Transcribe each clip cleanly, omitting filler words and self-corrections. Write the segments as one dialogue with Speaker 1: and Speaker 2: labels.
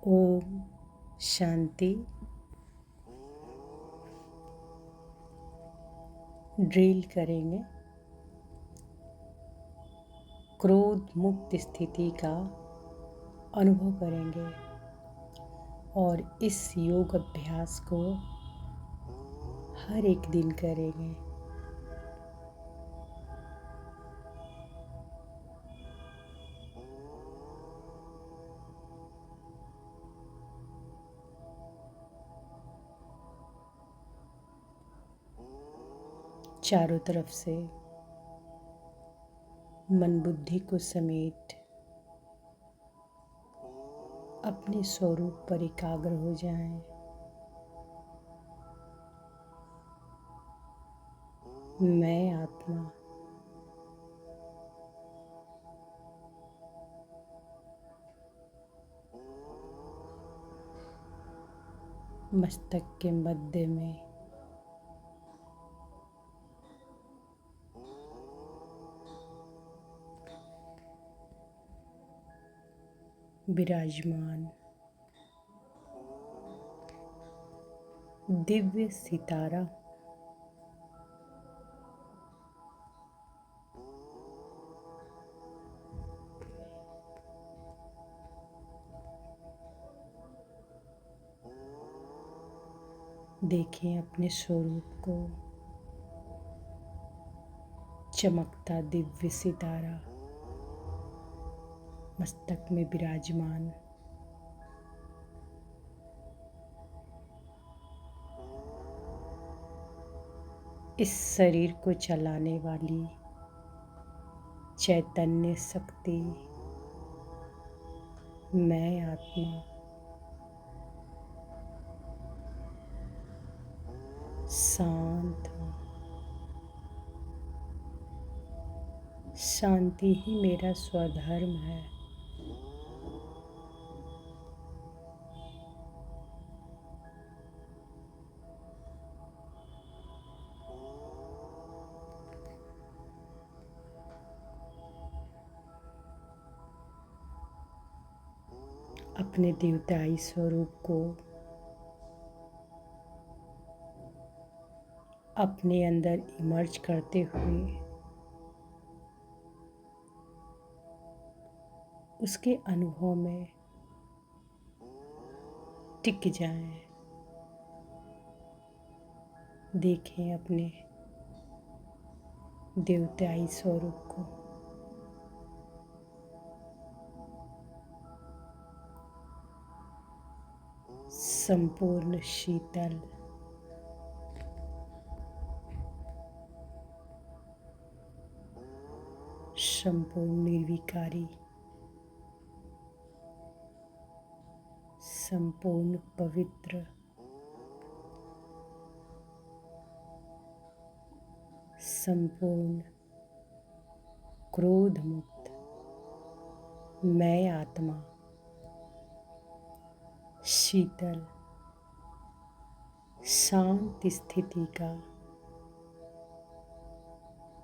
Speaker 1: Om Shanti. Drill करेंगे। क्रोध मुक्त स्थिति का अनुभव करेंगे और इस योग अभ्यास को हर एक दिन करेंगे। चारों तरफ से मन बुद्धि को समेट अपने स्वरूप पर एकाग्र हो जाएं। मैं आत्मा मस्तक के मध्य में विराजमान दिव्य सितारा देखें अपने स्वरूप को। चमकता दिव्य सितारा मस्तक में विराजमान। इस शरीर को चलाने वाली चैतन्य शक्ति मैं आत्मा शांत हूँ। शांति ही मेरा स्वधर्म है। अपने देवताई स्वरूप को अपने अंदर इमर्ज करते हुए उसके अनुभव में टिक जाएं। देखें अपने देवताई स्वरूप को। संपूर्ण शीतल, संपूर्ण निर्विकारी, संपूर्ण पवित्र, संपूर्ण क्रोध मुक्त मैं आत्मा शीतल शांत स्थिति का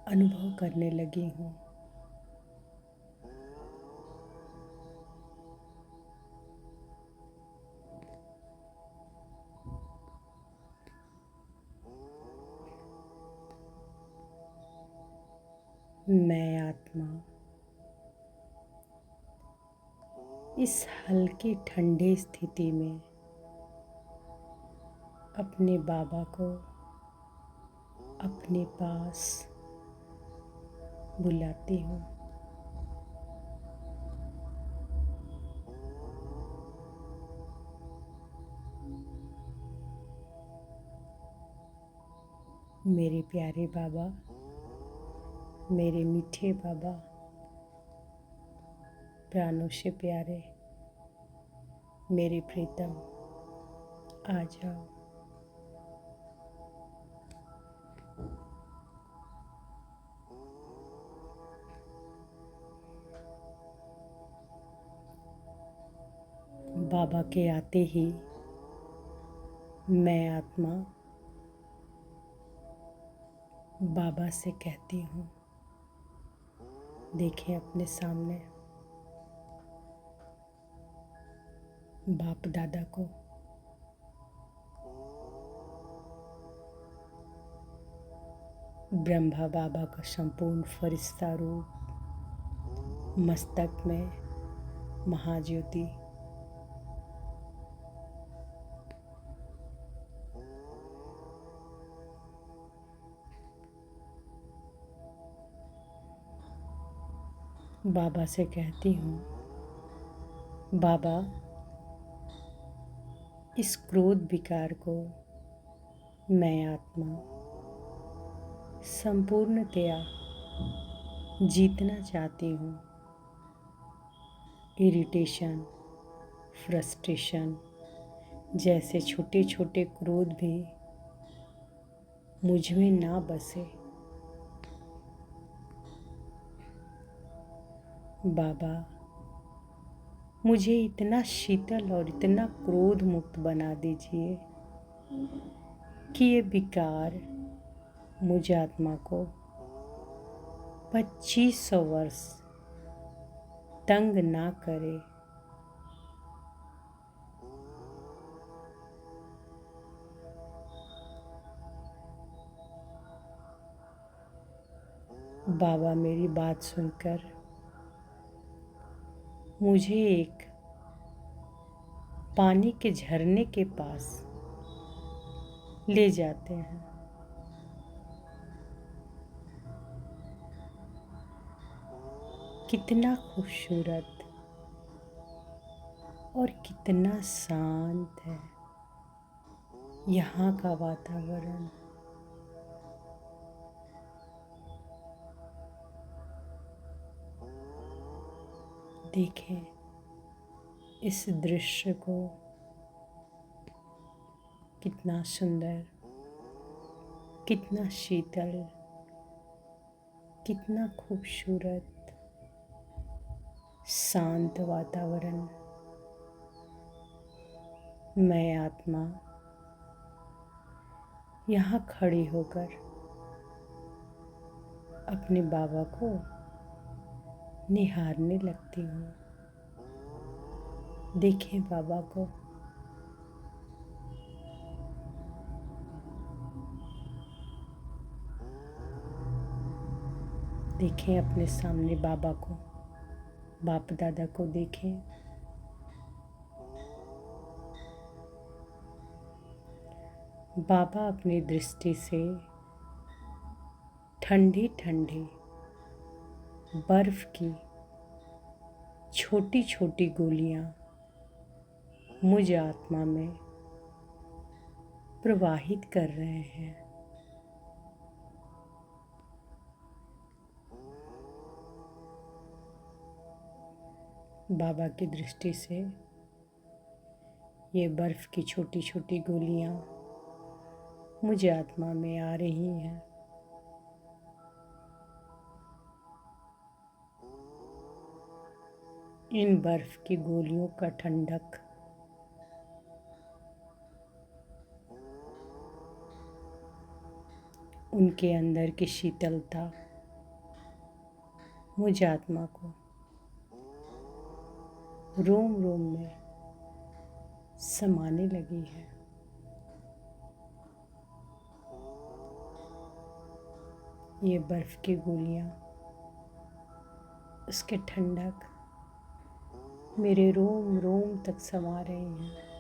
Speaker 1: अनुभव करने लगी हूँ। मैं आत्मा इस हल्की ठंडे स्थिति में अपने बाबा को अपने पास बुलाती हूँ। मेरे प्यारे बाबा, मेरे मीठे बाबा, प्राणों से प्यारे, मेरे प्रीतम, आ जाओ। बाबा के आते ही मैं आत्मा बाबा से कहती हूँ, देखें अपने सामने बाप दादा को, ब्रह्मा बाबा का संपूर्ण फरिश्ता रूप, मस्तक में महाज्योति, बाबा से कहती हूँ, बाबा इस क्रोध विकार को मैं आत्मा संपूर्णतया जीतना चाहती हूँ। इरिटेशन, फ्रस्ट्रेशन जैसे छोटे छोटे क्रोध भी मुझ में ना बसे। बाबा मुझे इतना शीतल और इतना क्रोध मुक्त बना दीजिए कि ये विकार मुझ आत्मा को 2500 वर्ष तंग ना करे। बाबा मेरी बात सुनकर मुझे एक पानी के झरने के पास ले जाते हैं। कितना खूबसूरत और कितना शांत है यहाँ का वातावरण। देखें इस दृश्य को, कितना सुंदर, कितना शीतल, कितना खूबसूरत शांत वातावरण। मैं आत्मा यहाँ खड़ी होकर अपने बाबा को निहारने लगती हूँ। देखें बाबा को, देखें अपने सामने बाबा को, बाप दादा को देखें। बाबा अपनी दृष्टि से ठंडी ठंडी बर्फ की छोटी छोटी गोलियां मुझ आत्मा में प्रवाहित कर रहे हैं। बाबा की दृष्टि से ये बर्फ की छोटी छोटी गोलियां मुझ आत्मा में आ रही हैं। इन बर्फ की गोलियों का ठंडक उनके अंदर की शीतलता मुझ आत्मा को रोम रोम में समाने लगी है। ये बर्फ की गोलियां, उसके ठंडक मेरे रोम रोम तक समा रही हैं।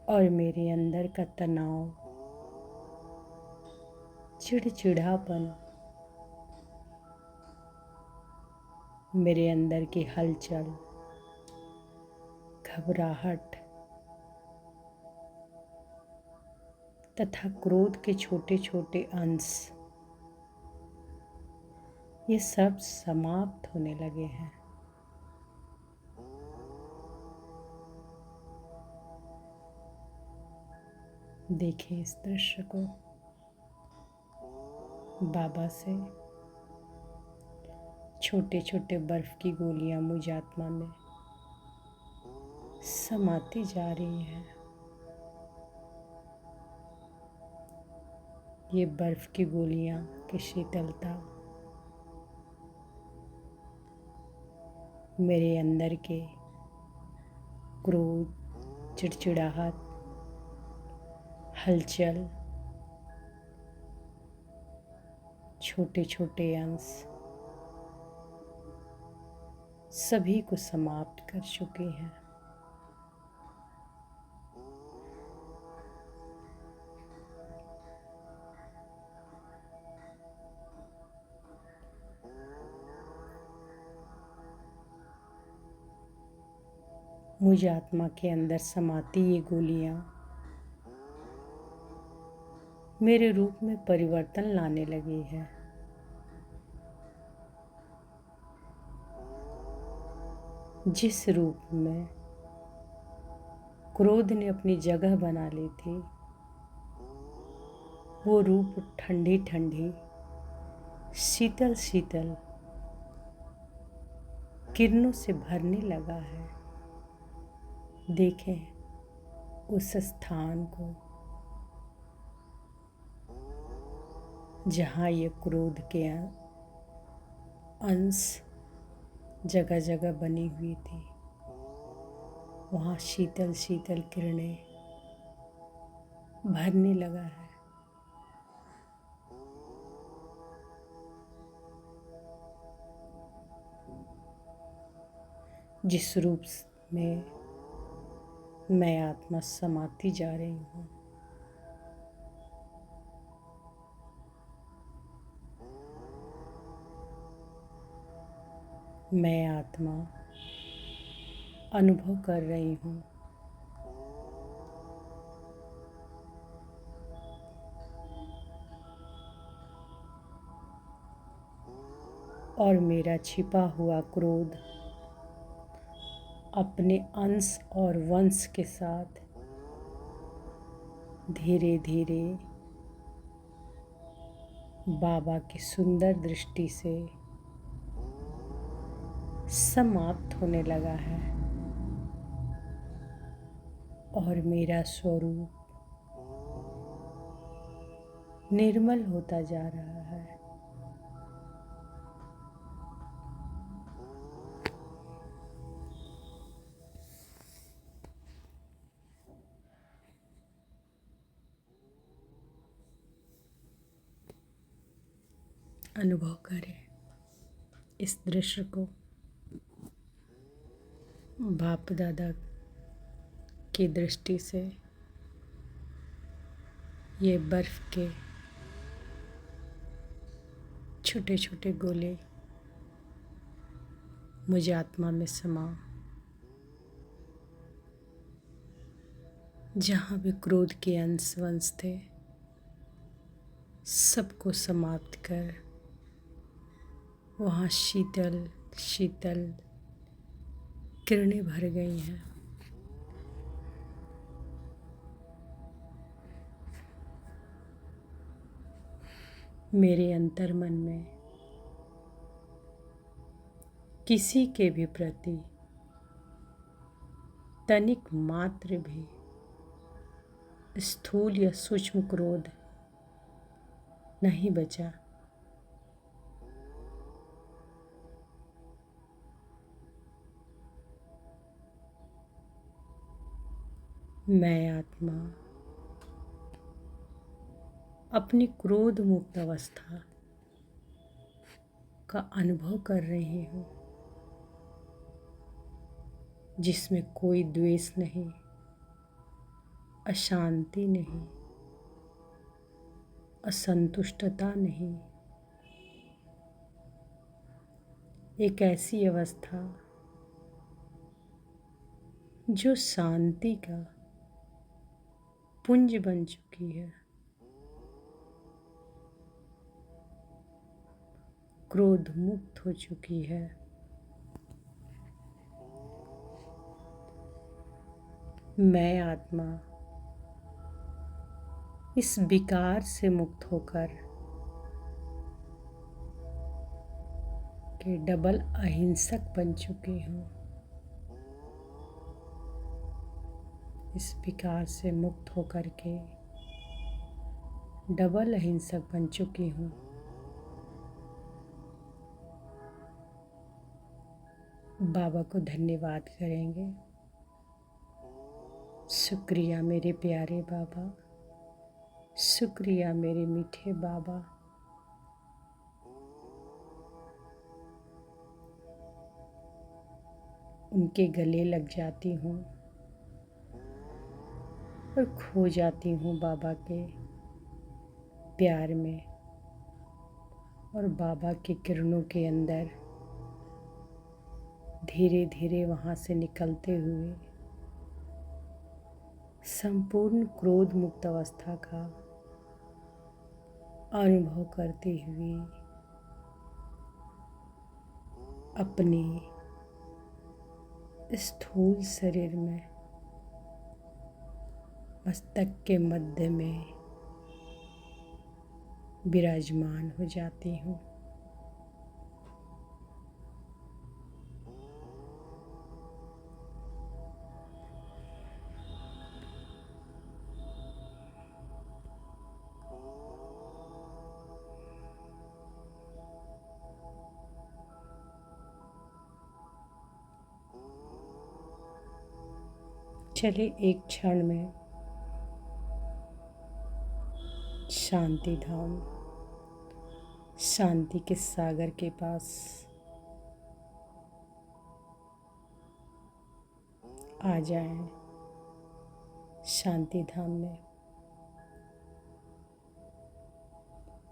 Speaker 1: और मेरे अंदर का तनाव, चिड़चिड़ापन, मेरे अंदर की हलचल, घबराहट तथा क्रोध के छोटे छोटे अंश, ये सब समाप्त होने लगे हैं। देखें इस दृश्य को, बाबा से छोटे छोटे बर्फ की गोलियां मुझ आत्मा में समाती जा रही हैं। ये बर्फ की गोलियां की शीतलता मेरे अंदर के क्रोध, चिड़चिड़ाहट, हलचल, छोटे छोटे अंश सभी को समाप्त कर चुके हैं। मुझ आत्मा के अंदर समाती ये गोलियां मेरे रूप में परिवर्तन लाने लगी है। जिस रूप में क्रोध ने अपनी जगह बना ली थी, वो रूप ठंडी ठंडी, शीतल शीतल किरणों से भरने लगा है। देखें उस स्थान को जहाँ ये क्रोध के अंश जगह जगह बनी हुई थी, वहाँ शीतल शीतल किरणें भरने लगा है। जिस रूप में मैं आत्मा समाती जा रही हूँ, मैं आत्मा अनुभव कर रही हूँ और मेरा छिपा हुआ क्रोध अपने अंश और वंश के साथ धीरे धीरे बाबा की सुंदर दृष्टि से समाप्त होने लगा है और मेरा स्वरूप निर्मल होता जा रहा है। अनुभव करें इस दृश्य को। बाप दादा की दृष्टि से ये बर्फ के छोटे छोटे गोले मुझे आत्मा में समा, जहाँ भी क्रोध के अंश वंश थे, सबको समाप्त कर वहाँ शीतल शीतल किरणें भर गई हैं। मेरे अंतर्मन में किसी के भी प्रति तनिक मात्र भी स्थूल या सूक्ष्म क्रोध नहीं बचा। मैं आत्मा अपनी क्रोध मुक्त अवस्था का अनुभव कर रही हूँ, जिसमें कोई द्वेष नहीं, अशांति नहीं, असंतुष्टता नहीं। एक ऐसी अवस्था जो शांति का पुंज बन चुकी है। क्रोध मुक्त हो चुकी है। मैं आत्मा इस विकार से मुक्त होकर के डबल अहिंसक बन चुकी हूँ। इस विकार से मुक्त होकर के डबल अहिंसक बन चुकी हूँ। बाबा को धन्यवाद करेंगे। शुक्रिया मेरे प्यारे बाबा, शुक्रिया मेरे मीठे बाबा। उनके गले लग जाती हूँ और खो जाती हूँ बाबा के प्यार में और बाबा की किरणों के अंदर धीरे धीरे वहाँ से निकलते हुए संपूर्ण क्रोध मुक्त अवस्था का अनुभव करते हुए अपने स्थूल शरीर में मस्तक के मध्य में विराजमान हो जाती हूँ। चले एक क्षण में शांति धाम, शांति के सागर के पास आ जाएं। शांति धाम में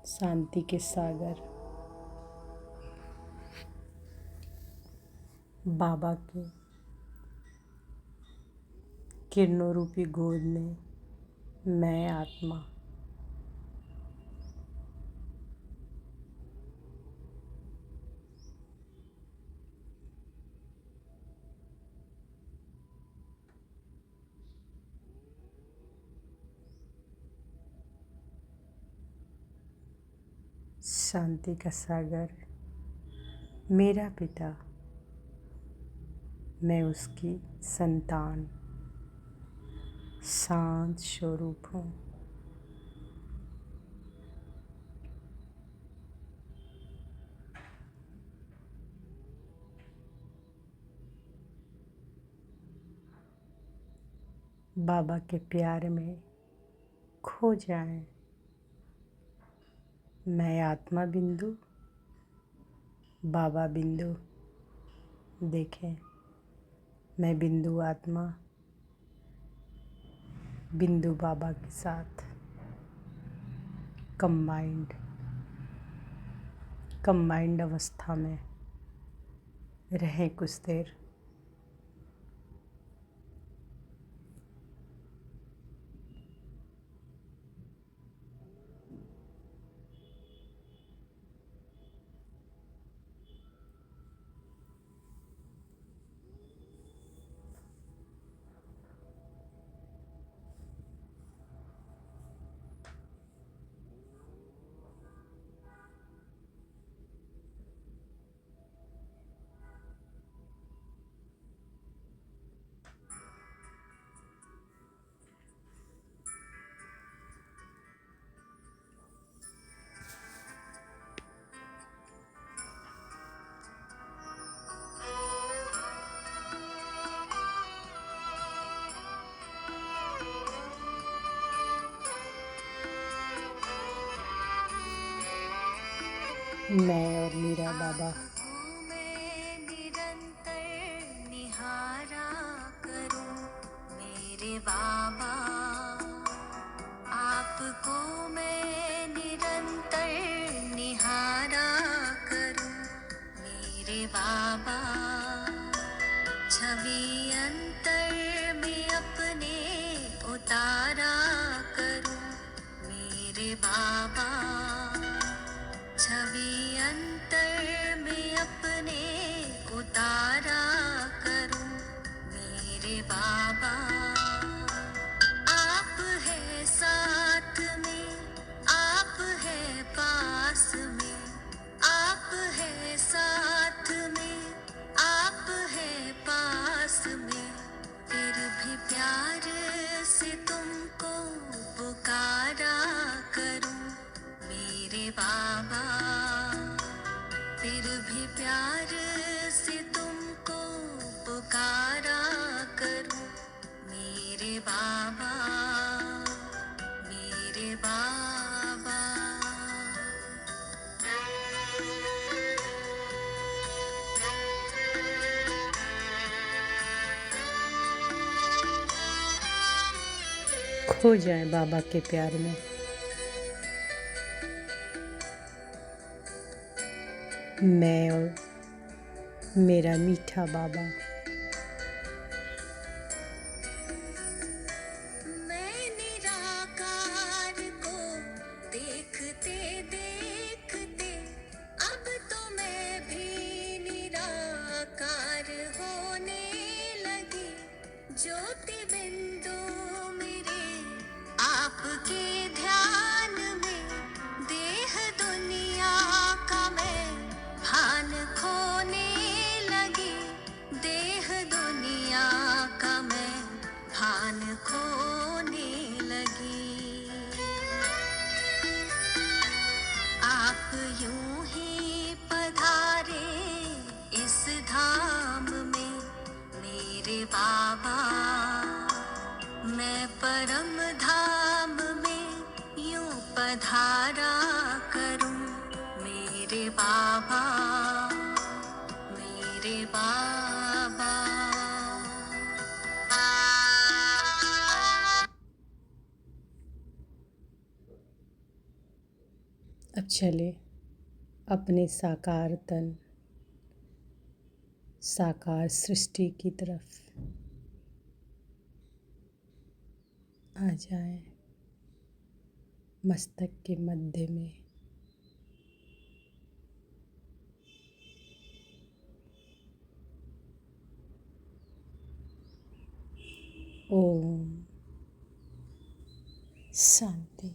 Speaker 1: शांति के सागर बाबा के किरणों रूपी गोद में मैं आत्मा शांति का सागर मेरा पिता, मैं उसकी संतान शांत स्वरूप हूँ। बाबा के प्यार में खो जाएं। मैं आत्मा बिंदु, बाबा बिंदु। देखें, मैं बिंदु आत्मा बिंदु बाबा के साथ कंबाइंड अवस्था में रहें कुछ देर। मैं और मेरा बाबा
Speaker 2: निरंतर निहारा करूं मेरे बाबा, आपको मैं निरंतर निहारा करूं मेरे बाबा। छवि अंतर में अपने उतारा करूं मेरे बाबा। छवि अंतर में अपने उतारा करूं मेरे बाबा। आप है साथ में, आप है पास में, आप है साथ में, आप है पास में। बाबा, फिर भी प्यार से तुमको पुकारा करूं, मेरे बाबा, मेरे बाबा।
Speaker 1: खो जाए बाबा के प्यार में। मैं और मेरा मीठा बाबा।
Speaker 2: मैं निराकार को देखते देखते अब तो मैं भी निराकार होने लगी। ज्योति बिंदु मेरे आपके ध्यान में, देह दुनिया का मैं भान खोने लगी। देह दुनिया का मैं भान खोने लगी। आप यूं ही पधारे इस धाम में, मेरे बाबा। मैं परम धाम में यूं पधारा करूं, मेरे बाबा, मेरे बाबा।
Speaker 1: अब चले अपने साकार तन, साकार सृष्टि की तरफ। आ जाए मस्तक के मध्य में। ओम शांति।